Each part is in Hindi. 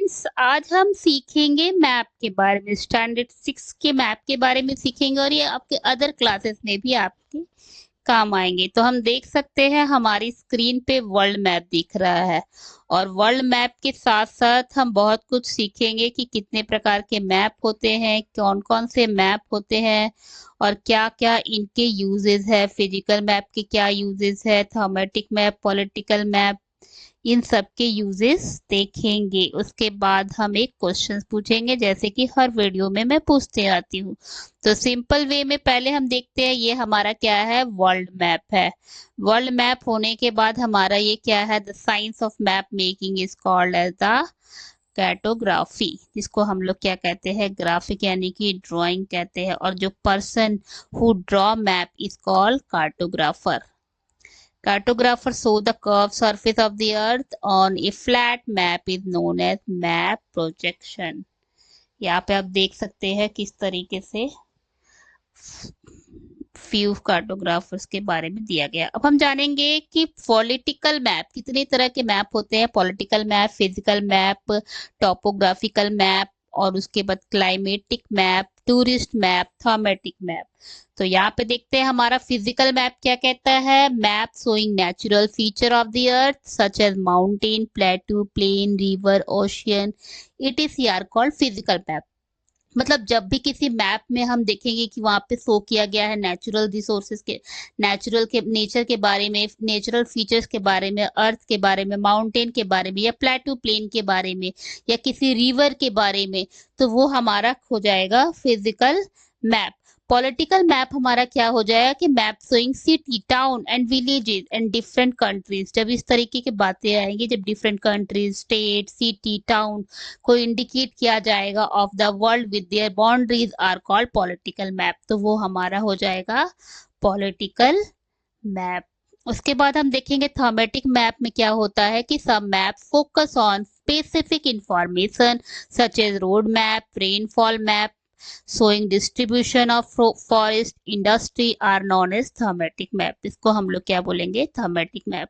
स्टूडेंट्स, आज हम सीखेंगे मैप के बारे में। स्टैंडर्ड 6 के मैप के बारे में सीखेंगे और ये आपके अदर क्लासेस में भी आपके काम आएंगे। तो हम देख सकते हैं हमारी स्क्रीन पे वर्ल्ड मैप दिख रहा है और वर्ल्ड मैप के साथ साथ हम बहुत कुछ सीखेंगे कि कितने प्रकार के मैप होते हैं, कौन कौन से मैप होते हैं और क्या क्या इनके यूजेस है। फिजिकल मैप के क्या यूजेस है, थॉमेटिक मैप, पॉलिटिकल मैप, इन सब के यूजेस देखेंगे। उसके बाद हम एक क्वेश्चन पूछेंगे जैसे कि हर वीडियो में मैं पूछते आती हूँ। तो सिंपल वे में पहले हम देखते हैं ये हमारा क्या है, वर्ल्ड मैप है। वर्ल्ड मैप होने के बाद हमारा ये क्या है, the science of map making is called as the cartography, जिसको हम लोग क्या कहते हैं, ग्राफिक यानी कि ड्राइंग कहते हैं। और जो person who draw map is called cartographer. Cartographers show the curved surface of the earth on a flat map is known as map projection। यहाँ पे आप देख सकते हैं किस तरीके से फ्यू कार्टोग्राफर्स के बारे में दिया गया। अब हम जानेंगे कि पॉलिटिकल मैप, कितने तरह के मैप होते हैं। Political map, physical map, topographical map और उसके बाद climatic map, tourist map, thematic map. तो यहाँ पे देखते हैं हमारा फिजिकल मैप क्या कहता है, map showing natural feature of the earth such as mountain, plateau, plain, river, ocean, it is are called physical map. मतलब जब भी किसी मैप में हम देखेंगे कि वहां पे शो किया गया है नेचुरल रिसोर्सेज के, नेचुरल के नेचर के बारे में, नेचुरल फीचर्स के बारे में, अर्थ के बारे में, माउंटेन के बारे में या प्लेटू प्लेन के बारे में या किसी रिवर के बारे में, तो वो हमारा हो जाएगा फिजिकल मैप। पॉलिटिकल मैप हमारा क्या हो जाएगा कि map showing city, town and villages and different countries. जब इस तरीके की बातें आएंगी, जब different countries, state, city, town को इंडिकेट किया जाएगा of the world with their boundaries are called political map, तो वो हमारा हो जाएगा पॉलिटिकल मैप। उसके बाद हम देखेंगे थॉमेटिक मैप में क्या होता है कि सब map focus on specific information such as road map, rainfall map, showing distribution of forest industry are known as thematic map। इसको हम लोग क्या बोलेंगे, thematic map।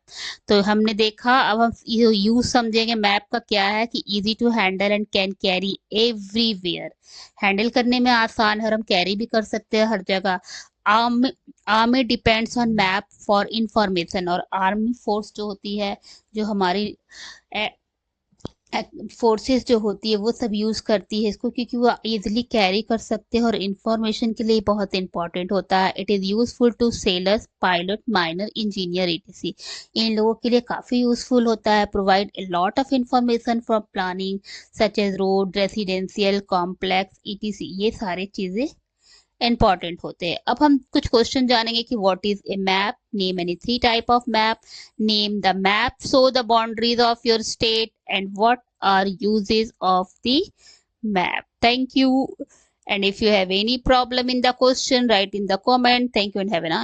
तो हमने देखा, अब हम यूज समझेंगे मैप का क्या है कि easy to handle and can carry everywhere. Handle करने में आसान है और हम कैरी भी कर सकते हैं हर जगह। Army depends on map for information, और आर्मी फोर्स जो होती है, जो हमारी फोर्सेस जो होती है वो सब यूज करती है इसको, क्योंकि वो इजिली कैरी कर सकते हैं और इंफॉर्मेशन के लिए बहुत इंपॉर्टेंट होता है। It is useful to sailors, pilot, miner engineer etc। इन लोगों के लिए काफी यूजफुल होता है। Provide a lot of information for planning such as road, residential complex etc। ये सारी चीजें इंपॉर्टेंट होते हैं। अब हम कुछ क्वेश्चन जानेंगे कि what is a map, name any 3 type of map, name the map show the boundaries of your state and what are uses of the map. Thank you, and if you have any problem in the question, write in the comment. Thank you and have a nice